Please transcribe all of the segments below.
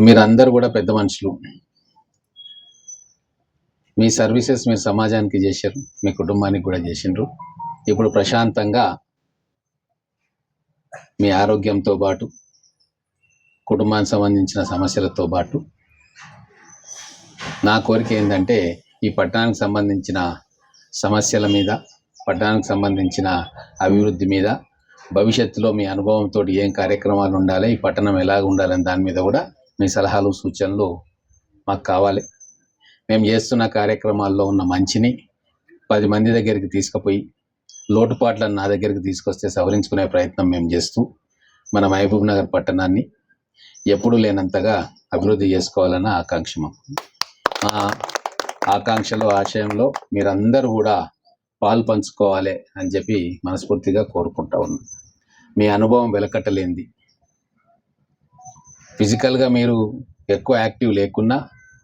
మీరందరూ కూడా పెద్ద మనుషులు. మీ సర్వీసెస్ మీరు సమాజానికి చేశారు, మీ కుటుంబానికి కూడా చేసిండ్రు. ఇప్పుడు ప్రశాంతంగా మీ ఆరోగ్యంతో పాటు కుటుంబానికి సంబంధించిన సమస్యలతో పాటు నా కోరిక ఏంటంటే ఈ పట్టణానికి సంబంధించిన సమస్యల మీద, పట్టణానికి సంబంధించిన అభివృద్ధి మీద, భవిష్యత్తులో మీ అనుభవంతో ఏం కార్యక్రమాలు ఉండాలి, ఈ పట్టణం ఎలాగ ఉండాలని దాని మీద కూడా మీ సలహాలు సూచనలు మాకు కావాలి. మేము చేస్తున్న కార్యక్రమాల్లో ఉన్న మంచిని 10 మంది దగ్గరికి తీసుకుపోయి లోటుపాట్లను నా దగ్గరికి తీసుకొస్తే సవరించుకునే ప్రయత్నం మేము చేస్తూ మన మహబూబ్ నగర్ పట్టణాన్ని ఎప్పుడూ లేనంతగా అభివృద్ధి చేసుకోవాలన్న ఆకాంక్ష. మా ఆకాంక్షలో, ఆశయంలో మీరందరూ కూడా పాలు పంచుకోవాలి అని చెప్పి మనస్ఫూర్తిగా కోరుకుంటా ఉన్నాం. మీ అనుభవం వెలకట్టలేంది. ఫిజికల్గా మీరు ఎక్కువ యాక్టివ్ లేకున్నా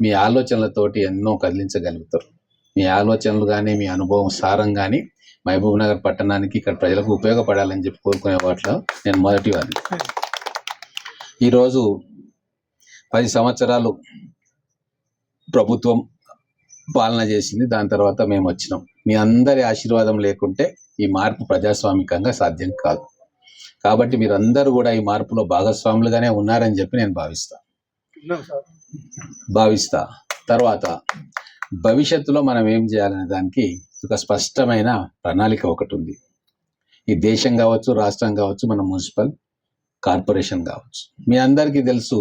మీ ఆలోచనలతోటి ఎన్నో కదిలించగలుగుతారు. మీ ఆలోచనలు కానీ, మీ అనుభవం సారం కానీ మహబూబ్ నగర్ పట్టణానికి, ఇక్కడ ప్రజలకు ఉపయోగపడాలని చెప్పి కోరుకునే వాటిలో నేను మొదటి వాడిని. ఈరోజు 10 సంవత్సరాలు ప్రభుత్వం పాలన చేసింది. దాని తర్వాత మేము వచ్చినాం. మీ అందరి ఆశీర్వాదం లేకుంటే ఈ మార్పు ప్రజాస్వామికంగా సాధ్యం కాదు. కాబట్టి మీరందరూ కూడా ఈ మార్పులో భాగస్వాములుగానే ఉన్నారని చెప్పి నేను భావిస్తా. తర్వాత భవిష్యత్తులో మనం ఏం చేయాలనే దానికి ఒక స్పష్టమైన ప్రణాళిక ఒకటి ఉంది. ఈ దేశం కావచ్చు, రాష్ట్రం కావచ్చు, మన మున్సిపల్ కార్పొరేషన్ కావచ్చు. మీ అందరికీ తెలుసు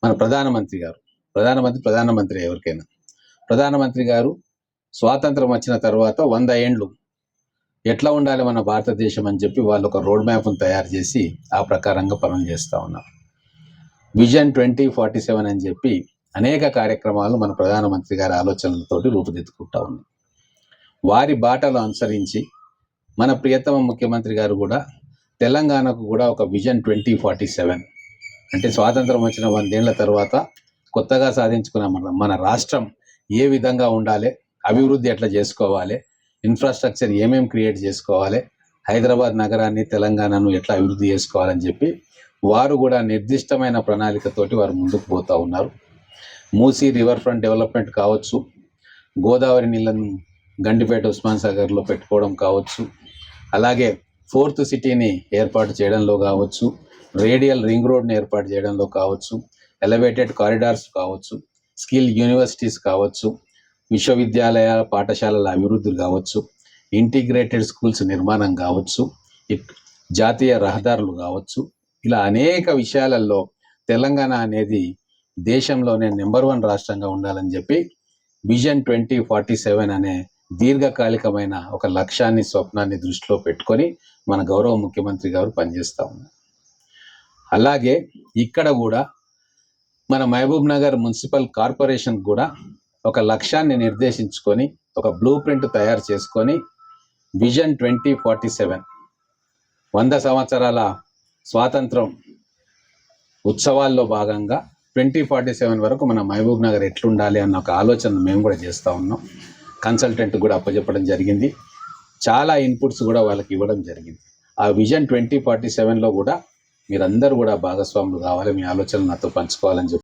మన ప్రధానమంత్రి ఎవరికైనా ప్రధానమంత్రి గారు స్వాతంత్రం వచ్చిన తర్వాత 100 ఏండ్లు ఎట్లా ఉండాలి మన భారతదేశం అని చెప్పి వాళ్ళు ఒక రోడ్ మ్యాప్ను తయారు చేసి ఆ ప్రకారంగా పనులు చేస్తూ ఉన్నారు. విజన్ 2047 అని చెప్పి అనేక కార్యక్రమాలు మన ప్రధానమంత్రి గారి ఆలోచనలతోటి రూపుదిద్దుకుంటా ఉన్నాయి. వారి బాటలు అనుసరించి మన ప్రియతమ ముఖ్యమంత్రి గారు కూడా తెలంగాణకు కూడా ఒక విజన్ 2047 అంటే స్వాతంత్రం వచ్చిన 100 ఏళ్ల తర్వాత కొత్తగా సాధించుకున్న మన రాష్ట్రం ఏ విధంగా ఉండాలి, అభివృద్ధి ఎట్లా చేసుకోవాలి, ఇన్ఫ్రాస్ట్రక్చర్ ఏమేమి క్రియేట్ చేసుకోవాలి, హైదరాబాద్ నగరాన్ని, తెలంగాణను ఎట్లా అభివృద్ధి చేసుకోవాలని చెప్పి వారు కూడా నిర్దిష్టమైన ప్రణాళికతోటి వారు ముందుకు పోతూ ఉన్నారు. మూసీ రివర్ ఫ్రంట్ డెవలప్మెంట్ కావచ్చు, గోదావరి నీళ్ళను గండిపేట ఉస్మాన్ సాగర్లో పెట్టుకోవడం కావచ్చు, అలాగే 4th సిటీని ఏర్పాటు చేయడంలో కావచ్చు, రేడియల్ రింగ్ రోడ్ని ఏర్పాటు చేయడంలో కావచ్చు, ఎలివేటెడ్ కారిడార్స్ కావచ్చు, స్కిల్ యూనివర్సిటీస్ కావచ్చు, విశ్వవిద్యాలయాల పాఠశాలల అభివృద్ధి కావచ్చు, ఇంటిగ్రేటెడ్ స్కూల్స్ నిర్మాణం కావచ్చు, జాతీయ రహదారులు కావచ్చు, ఇలా అనేక విషయాలలో తెలంగాణ అనేది దేశంలోనే నెంబర్ 1 రాష్ట్రంగా ఉండాలని చెప్పి విజన్ 2047 అనే దీర్ఘకాలికమైన ఒక లక్ష్యాన్ని, స్వప్నాన్ని దృష్టిలో పెట్టుకొని మన గౌరవ ముఖ్యమంత్రి గారు పనిచేస్తూ ఉన్నారు. అలాగే ఇక్కడ కూడా మన మహబూబ్ నగర్ మున్సిపల్ కార్పొరేషన్ కూడా ఒక లక్ష్యాన్ని నిర్దేశించుకొని ఒక బ్లూ ప్రింట్ తయారు చేసుకొని విజన్ 2047 100 సంవత్సరాల స్వాతంత్రం ఉత్సవాల్లో భాగంగా 2047 వరకు మన మహబూబ్ నగర్ ఎట్లుండాలి అన్న ఒక ఆలోచన మేము కూడా చేస్తూ ఉన్నాం. కన్సల్టెంట్ కూడా అప్పచెప్పడం జరిగింది. చాలా ఇన్పుట్స్ కూడా వాళ్ళకి ఇవ్వడం జరిగింది. ఆ విజన్ 2047లో కూడా మీరందరూ కూడా భాగస్వాములు కావాలి, మీ ఆలోచనలు నాతో పంచుకోవాలని చెప్పి